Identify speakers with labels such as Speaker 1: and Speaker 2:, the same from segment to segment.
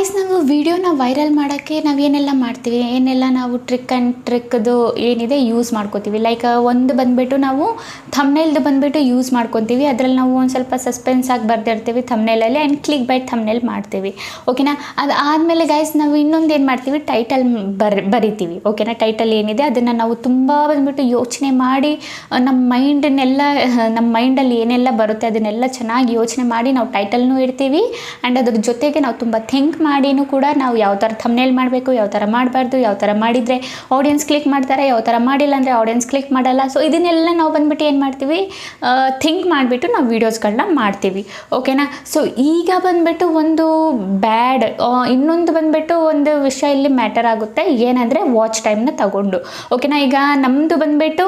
Speaker 1: Guys ನಾವು ವಿಡಿಯೋನ viral ಮಾಡೋಕ್ಕೆ ನಾವೇನೆಲ್ಲ ಮಾಡ್ತೀವಿ, ಏನೆಲ್ಲ ನಾವು ಟ್ರಿಕ್ದು ಏನಿದೆ ಯೂಸ್ ಮಾಡ್ಕೋತೀವಿ. ಲೈಕ್ ಒಂದು ಬಂದುಬಿಟ್ಟು ನಾವು ಥಂಬ್ನೇಲ್ದು ಬಂದುಬಿಟ್ಟು ಯೂಸ್ ಮಾಡ್ಕೊತೀವಿ. ಅದರಲ್ಲಿ ನಾವು ಒಂದು ಸ್ವಲ್ಪ ಸಸ್ಪೆನ್ಸ್ ಆಗಿ ಬರೆದಿರ್ತೀವಿ ಥಂಬ್ನೇಲಲ್ಲಿ ಆ್ಯಂಡ್ ಕ್ಲಿಕ್ ಬೈ ಥಂಬ್ನೇಲ್ ಮಾಡ್ತೀವಿ. ಓಕೆನಾ. ಅದು ಆದಮೇಲೆ ಗಾಯ್ಸ್ ನಾವು ಇನ್ನೊಂದು ಏನು ಮಾಡ್ತೀವಿ, ಟೈಟಲ್ ಬರಿತೀವಿ. ಓಕೆನಾ. ಟೈಟಲ್ ಏನಿದೆ ಅದನ್ನು ನಾವು ತುಂಬ ಬಂದುಬಿಟ್ಟು ಯೋಚನೆ ಮಾಡಿ ನಮ್ಮ ಮೈಂಡಲ್ಲಿ ಏನೆಲ್ಲ ಬರುತ್ತೆ ಅದನ್ನೆಲ್ಲ ಚೆನ್ನಾಗಿ ಯೋಚನೆ ಮಾಡಿ ನಾವು ಟೈಟಲ್ನೂ ಇಡ್ತೀವಿ. ಆ್ಯಂಡ್ ಅದ್ರ ಜೊತೆಗೆ ನಾವು ತುಂಬ ಥಿಂಕ್ ಮಾಡಿನೂ ಕೂಡ ನಾವು ಯಾವ ಥರ ಥಂಬ್ನೇಲ್ ಮಾಡಬೇಕು, ಯಾವ ಥರ ಮಾಡಬಾರ್ದು, ಯಾವ ಥರ ಮಾಡಿದರೆ ಆಡಿಯನ್ಸ್ ಕ್ಲಿಕ್ ಮಾಡ್ತಾರೆ, ಯಾವ ಥರ ಮಾಡಿಲ್ಲ ಅಂದರೆ ಆಡಿಯನ್ಸ್ ಕ್ಲಿಕ್ ಮಾಡಲ್ಲ. ಸೊ ಇದನ್ನೆಲ್ಲ ನಾವು ಬಂದುಬಿಟ್ಟು ಏನು ಮಾಡ್ತೀವಿ, ಥಿಂಕ್ ಮಾಡಿಬಿಟ್ಟು ನಾವು ವೀಡಿಯೋಸ್ಗಳನ್ನ ಮಾಡ್ತೀವಿ. ಓಕೆನಾ. ಸೊ ಈಗ ಬಂದುಬಿಟ್ಟು ಒಂದು ಇನ್ನೊಂದು ಬಂದುಬಿಟ್ಟು ಒಂದು ವಿಷಯ ಇಲ್ಲಿ ಮ್ಯಾಟರ್ ಆಗುತ್ತೆ, ಏನಂದರೆ ವಾಚ್ ಟೈಮ್ನ ತಗೊಂಡು. ಓಕೆನಾ. ಈಗ ನಮ್ಮದು ಬಂದುಬಿಟ್ಟು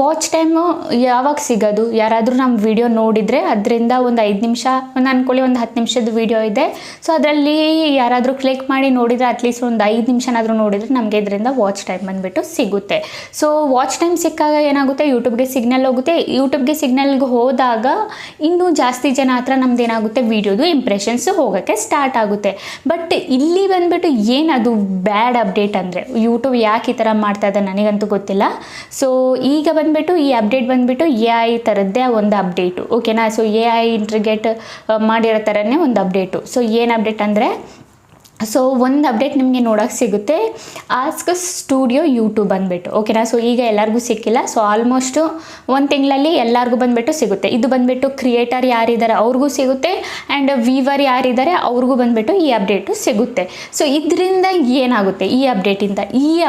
Speaker 1: ವಾಚ್ ಟೈಮು ಯಾವಾಗ ಸಿಗೋದು, ಯಾರಾದರೂ ನಮ್ಮ ವಿಡಿಯೋ ನೋಡಿದರೆ ಅದರಿಂದ ಒಂದು 5 ನಿಮಿಷ, ಒಂದು ಅಂದ್ಕೊಳ್ಳಿ ಒಂದು 10 ನಿಮಿಷದ ವಿಡಿಯೋ ಇದೆ. ಸೊ ಅದರಲ್ಲಿ ಯಾರಾದರೂ ಕ್ಲಿಕ್ ಮಾಡಿ ನೋಡಿದರೆ ಅಟ್ಲೀಸ್ಟ್ ಒಂದು 5 ನಿಮಿಷನಾದರೂ ನೋಡಿದರೆ ನಮಗೆ ಇದರಿಂದ ವಾಚ್ ಟೈಮ್ ಬಂದುಬಿಟ್ಟು ಸಿಗುತ್ತೆ. ಸೊ ವಾಚ್ ಟೈಮ್ ಸಿಕ್ಕಾಗ ಏನಾಗುತ್ತೆ, ಯೂಟ್ಯೂಬ್ಗೆ ಸಿಗ್ನಲ್ ಹೋಗುತ್ತೆ. ಯೂಟ್ಯೂಬ್ಗೆ ಸಿಗ್ನಲ್ಗೆ ಹೋದಾಗ ಇನ್ನೂ ಜಾಸ್ತಿ ಜನ ಹತ್ರ ನಮ್ದು ಏನಾಗುತ್ತೆ, ವಿಡಿಯೋದು ಇಂಪ್ರೆಷನ್ಸು ಹೋಗೋಕ್ಕೆ ಸ್ಟಾರ್ಟ್ ಆಗುತ್ತೆ. ಬಟ್ ಇಲ್ಲಿ ಬಂದುಬಿಟ್ಟು ಏನದು ಬ್ಯಾಡ್ ಅಪ್ಡೇಟ್ ಅಂದರೆ, ಯೂಟ್ಯೂಬ್ ಯಾಕೆ ಈ ಥರ ಮಾಡ್ತಾ ಇದೆ ನನಗಂತೂ ಗೊತ್ತಿಲ್ಲ. ಸೊ ಈಗ ಬಂದುಬಿಟ್ಟು ಈ ಅಪ್ಡೇಟ್ ಬಂದುಬಿಟ್ಟು AI ಥರದ್ದೇ ಒಂದು ಅಪ್ಡೇಟು. ಓಕೆನಾ. ಸೊ AI ಇಂಟ್ರಿಗೇಟ್ ಮಾಡಿರೋ ಥರನೇ ಒಂದು ಅಪ್ಡೇಟು. ಸೊ ಏನು ಅಪ್ಡೇಟ್ ಅಂದರೆ, ಸೊ ಒಂದು ಅಪ್ಡೇಟ್ ನಿಮಗೆ ನೋಡೋಕ್ಕೆ ಸಿಗುತ್ತೆ, ಆಸ್ಕ್ ಸ್ಟುಡಿಯೋ ಯೂಟ್ಯೂಬ್ ಬಂದುಬಿಟ್ಟು. ಓಕೆನಾ. ಸೊ ಈಗ ಎಲ್ಲರಿಗೂ ಸಿಕ್ಕಿಲ್ಲ. ಸೊ ಆಲ್ಮೋಸ್ಟು ಒಂದು ತಿಂಗಳಲ್ಲಿ ಎಲ್ಲರಿಗೂ ಬಂದುಬಿಟ್ಟು ಸಿಗುತ್ತೆ. ಇದು ಬಂದುಬಿಟ್ಟು ಕ್ರಿಯೇಟರ್ ಯಾರಿದ್ದಾರೆ ಅವ್ರಿಗೂ ಸಿಗುತ್ತೆ, ಆ್ಯಂಡ್ ವೀವರ್ ಯಾರಿದ್ದಾರೆ ಅವ್ರಿಗೂ ಬಂದುಬಿಟ್ಟು ಈ ಅಪ್ಡೇಟು ಸಿಗುತ್ತೆ. ಸೊ ಇದರಿಂದ ಏನಾಗುತ್ತೆ, ಈ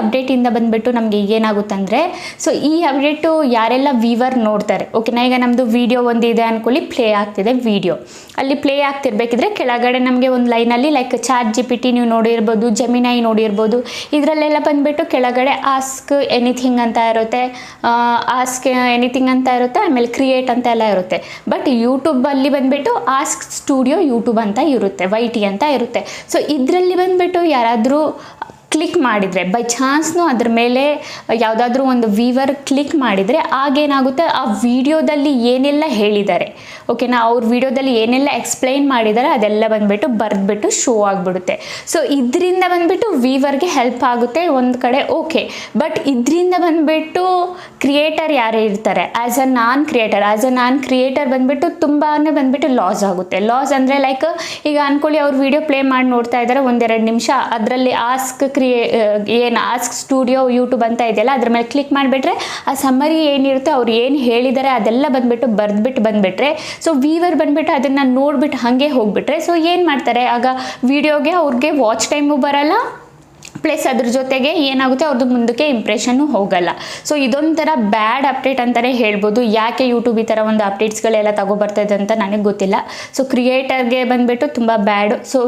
Speaker 1: ಅಪ್ಡೇಟಿಂದ ಬಂದುಬಿಟ್ಟು ನಮಗೆ ಏನಾಗುತ್ತೆ ಅಂದರೆ, ಸೊ ಈ ಅಪ್ಡೇಟು ಯಾರೆಲ್ಲ ವೀವರ್ ನೋಡ್ತಾರೆ. ಓಕೆನಾ. ಈಗ ನಮ್ಮದು ವೀಡಿಯೋ ಒಂದಿದೆ ಅಂದ್ಕೊಳ್ಳಿ, ಪ್ಲೇ ಆಗ್ತಿದೆ ವಿಡಿಯೋ, ಅಲ್ಲಿ ಪ್ಲೇ ಆಗ್ತಿರ್ಬೇಕಿದ್ರೆ ಕೆಳಗಡೆ ನಮಗೆ ಒಂದು ಲೈನಲ್ಲಿ ಲೈಕ್ ChatGPT ನೀವು ನೋಡಿರ್ಬೋದು, ಜೆಮಿನೈ ನೋಡಿರ್ಬೋದು, ಇದರಲ್ಲೆಲ್ಲ ಬಂದುಬಿಟ್ಟು ಕೆಳಗಡೆ ಆಸ್ಕ್ ಎನಿಥಿಂಗ್ ಅಂತ ಇರುತ್ತೆ, ಆಮೇಲೆ ಕ್ರಿಯೇಟ್ ಅಂತ ಎಲ್ಲ ಇರುತ್ತೆ. ಬಟ್ ಯೂಟ್ಯೂಬಲ್ಲಿ ಬಂದುಬಿಟ್ಟು ಆಸ್ಕ್ ಸ್ಟುಡಿಯೋ ಯೂಟ್ಯೂಬ್ ಅಂತ ಇರುತ್ತೆ, YT ಅಂತ ಇರುತ್ತೆ. ಸೊ ಇದರಲ್ಲಿ ಬಂದುಬಿಟ್ಟು ಯಾರಾದರೂ ಕ್ಲಿಕ್ ಮಾಡಿದರೆ, ಬೈ ಚಾನ್ಸ್ನು ಅದ್ರ ಮೇಲೆ ಯಾವುದಾದ್ರೂ ಒಂದು ವೀವರ್ ಕ್ಲಿಕ್ ಮಾಡಿದರೆ ಆಗೇನಾಗುತ್ತೆ, ಆ ವಿಡಿಯೋದಲ್ಲಿ ಏನೆಲ್ಲ ಹೇಳಿದ್ದಾರೆ, ಓಕೆನಾ, ಅವ್ರ ವಿಡಿಯೋದಲ್ಲಿ ಏನೆಲ್ಲ ಎಕ್ಸ್ಪ್ಲೈನ್ ಮಾಡಿದ್ದಾರೆ ಅದೆಲ್ಲ ಬಂದುಬಿಟ್ಟು ಬರೆದ್ಬಿಟ್ಟು ಶೋ ಆಗಿಬಿಡುತ್ತೆ. ಸೊ ಇದರಿಂದ ಬಂದುಬಿಟ್ಟು ವೀವರ್ಗೆ ಹೆಲ್ಪ್ ಆಗುತ್ತೆ ಒಂದು ಕಡೆ. ಓಕೆ. ಬಟ್ ಇದರಿಂದ ಬಂದುಬಿಟ್ಟು ಕ್ರಿಯೇಟರ್ ಯಾರೇ ಇರ್ತಾರೆ, ಆ್ಯಸ್ ಅ ನಾನ್ ಕ್ರಿಯೇಟರ್ ಬಂದುಬಿಟ್ಟು ತುಂಬಾ ಬಂದುಬಿಟ್ಟು ಲಾಸ್ ಆಗುತ್ತೆ. ಲಾಸ್ ಅಂದರೆ ಲೈಕ್ ಈಗ ಅಂದ್ಕೊಳ್ಳಿ, ಅವ್ರ ವಿಡಿಯೋ ಪ್ಲೇ ಮಾಡಿ ನೋಡ್ತಾ ಇದ್ದಾರೆ 1-2 ನಿಮಿಷ, ಅದರಲ್ಲಿ ಆಸ್ಕ್ ಸ್ಟುಡಿಯೋ ಯೂಟ್ಯೂಬ್ ಅಂತ ಇದೆಯಲ್ಲ ಅದ್ರ ಮೇಲೆ ಕ್ಲಿಕ್ ಮಾಡಿಬಿಟ್ರೆ ಆ ಸಮ್ಮರಿ ಏನಿರುತ್ತೆ, ಅವ್ರು ಏನು ಹೇಳಿದ್ದಾರೆ ಅದೆಲ್ಲ ಬಂದುಬಿಟ್ಟು ಬಂದುಬಿಟ್ರೆ, ಸೊ ವೀವರ್ ಬಂದುಬಿಟ್ಟು ಅದನ್ನು ನೋಡಿಬಿಟ್ಟು ಹಾಗೆ ಹೋಗಿಬಿಟ್ರೆ, ಸೊ ಏನು ಮಾಡ್ತಾರೆ, ಆಗ ವಿಡಿಯೋಗೆ ಅವ್ರಿಗೆ ವಾಚ್ ಟೈಮು ಬರಲ್ಲ, ಪ್ಲಸ್ ಅದ್ರ ಜೊತೆಗೆ ಏನಾಗುತ್ತೆ, ಅವ್ರದ್ದು ಮುಂದಕ್ಕೆ ಇಂಪ್ರೆಷನ್ನು ಹೋಗಲ್ಲ. ಸೊ ಇದೊಂಥರ ಬ್ಯಾಡ್ ಅಪ್ಡೇಟ್ ಅಂತಲೇ ಹೇಳ್ಬೋದು. ಯಾಕೆ ಯೂಟ್ಯೂಬ್ ಈ ಥರ ಒಂದು ಅಪ್ಡೇಟ್ಸ್ಗಳೆಲ್ಲ ತಗೊಬರ್ತದೆ ಅಂತ ನನಗೆ ಗೊತ್ತಿಲ್ಲ. ಸೊ ಕ್ರಿಯೇಟರ್ಗೆ ಬಂದುಬಿಟ್ಟು ತುಂಬ ಬ್ಯಾಡು. ಸೊ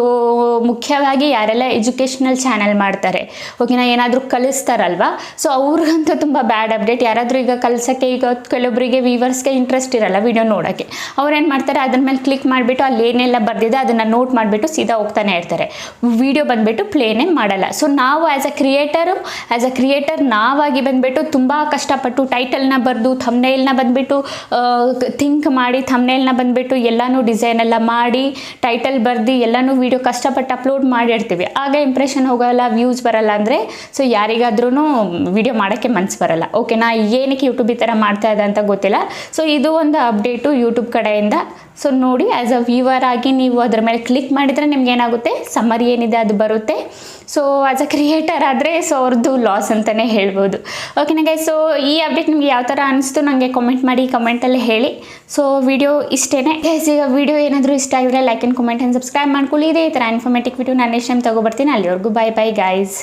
Speaker 1: ಮುಖ್ಯವಾಗಿ ಯಾರೆಲ್ಲ ಎಜುಕೇಷ್ನಲ್ ಚಾನಲ್ ಮಾಡ್ತಾರೆ, ಓಕೆನಾ, ಏನಾದರೂ ಕಲಿಸ್ತಾರಲ್ವ, ಸೊ ಅವ್ರಿಗಂತೂ ತುಂಬ ಬ್ಯಾಡ್ ಅಪ್ಡೇಟ್. ಯಾರಾದರೂ ಈಗ ಕಲಿಸೋಕ್ಕೆ, ಈಗ ಕೆಲವೊಬ್ಬರಿಗೆ ವೀವರ್ಸ್ಗೆ ಇಂಟ್ರೆಸ್ಟ್ ಇರಲ್ಲ ವಿಡಿಯೋ ನೋಡೋಕ್ಕೆ, ಅವ್ರೇನು ಮಾಡ್ತಾರೆ, ಅದ್ರ ಮೇಲೆ ಕ್ಲಿಕ್ ಮಾಡಿಬಿಟ್ಟು ಅಲ್ಲಿ ಏನೆಲ್ಲ ಬರೆದಿದೆ ಅದನ್ನು ನೋಟ್ ಮಾಡಿಬಿಟ್ಟು ಸೀದಾ ಹೋಗ್ತಾನೆ ಇರ್ತಾರೆ, ವಿಡಿಯೋ ಬಂದುಬಿಟ್ಟು ಪ್ಲೇನೇ ಮಾಡಲ್ಲ. ಸೊ ನಾವು ಆ್ಯಸ್ ಅ ಕ್ರಿಯೇಟರ್ ನಾವಾಗಿ ಬಂದುಬಿಟ್ಟು ತುಂಬ ಕಷ್ಟಪಟ್ಟು ಟೈಟಲ್ನ ಬರೆದು ಥಂಬ್ನೇಲ್ನ ಬಂದುಬಿಟ್ಟು ಥಿಂಕ್ ಮಾಡಿ ಥಂಬ್ನೇಲ್ನ ಬಂದುಬಿಟ್ಟು ಎಲ್ಲನೂ ಡಿಸೈನ್ ಎಲ್ಲ ಮಾಡಿ ಟೈಟಲ್ ಬರೆದು ಎಲ್ಲನೂ ವಿಡಿಯೋ ಕಷ್ಟಪಟ್ಟು ಅಪ್ಲೋಡ್ ಮಾಡಿರ್ತೀವಿ. ಆಗ ಇಂಪ್ರೆಷನ್ ಹೋಗಲ್ಲ, ವ್ಯೂಸ್ ಬರಲ್ಲ ಅಂದರೆ ಸೊ ಯಾರಿಗಾದ್ರೂ ವಿಡಿಯೋ ಮಾಡೋಕ್ಕೆ ಮನಸ್ಸು ಬರಲ್ಲ. ಓಕೆನಾ. ಏನಕ್ಕೆ ಯೂಟ್ಯೂಬ್ ಈ ಥರ ಮಾಡ್ತಾ ಇದೆ ಅಂತ ಗೊತ್ತಿಲ್ಲ. ಸೊ ಇದು ಒಂದು ಅಪ್ಡೇಟು ಯೂಟ್ಯೂಬ್ ಕಡೆಯಿಂದ. ಸೊ ನೋಡಿ, ಆ್ಯಸ್ ಅ ವ್ಯೂವರ್ ಆಗಿ ನೀವು ಅದರ ಮೇಲೆ ಕ್ಲಿಕ್ ಮಾಡಿದರೆ ನಿಮ್ಗೆ ಏನಾಗುತ್ತೆ, ಸಮ್ಮರಿ ಏನಿದೆ ಅದು ಬರುತ್ತೆ. ಸೊ ಆ್ಯಸ್ ಅ ಕ್ರಿಯೇಟರ್ ಆದರೆ ಸೊ ಅವ್ರದ್ದು ಲಾಸ್ ಅಂತಲೇ ಹೇಳ್ಬೋದು. ಓಕೆನಾ ಗೈಸ್. ಸೊ ಈ ಅಪ್ಡೇಟ್ ನಿಮಗೆ ಯಾವ ಥರ ಅನಿಸ್ತು ನನಗೆ ಕಮೆಂಟ್ ಮಾಡಿ, ಕಮೆಂಟಲ್ಲಿ ಹೇಳಿ. ಸೊ ವಿಡಿಯೋ ಇಷ್ಟೇ ಗೈಸ್. ಈಗ ವಿಡಿಯೋ ಏನಾದರೂ ಇಷ್ಟ ಆಗಿದ್ರೆ like and comment and subscribe ಮಾಡ್ಕೊಳ್ಳಿ. ಇದೇ ಈ ಥರ ಇನ್ಫಾರ್ಮೇಟಿವ್ ವಿಡಿಯೋ ನಾನು ನೆಕ್ಸ್ಟ್ ಟೈಮ್ ತೊಗೊಬರ್ತೀನಿ. ಅಲ್ಲಿವರೆಗೂ ಬೈ ಗೈಸ್.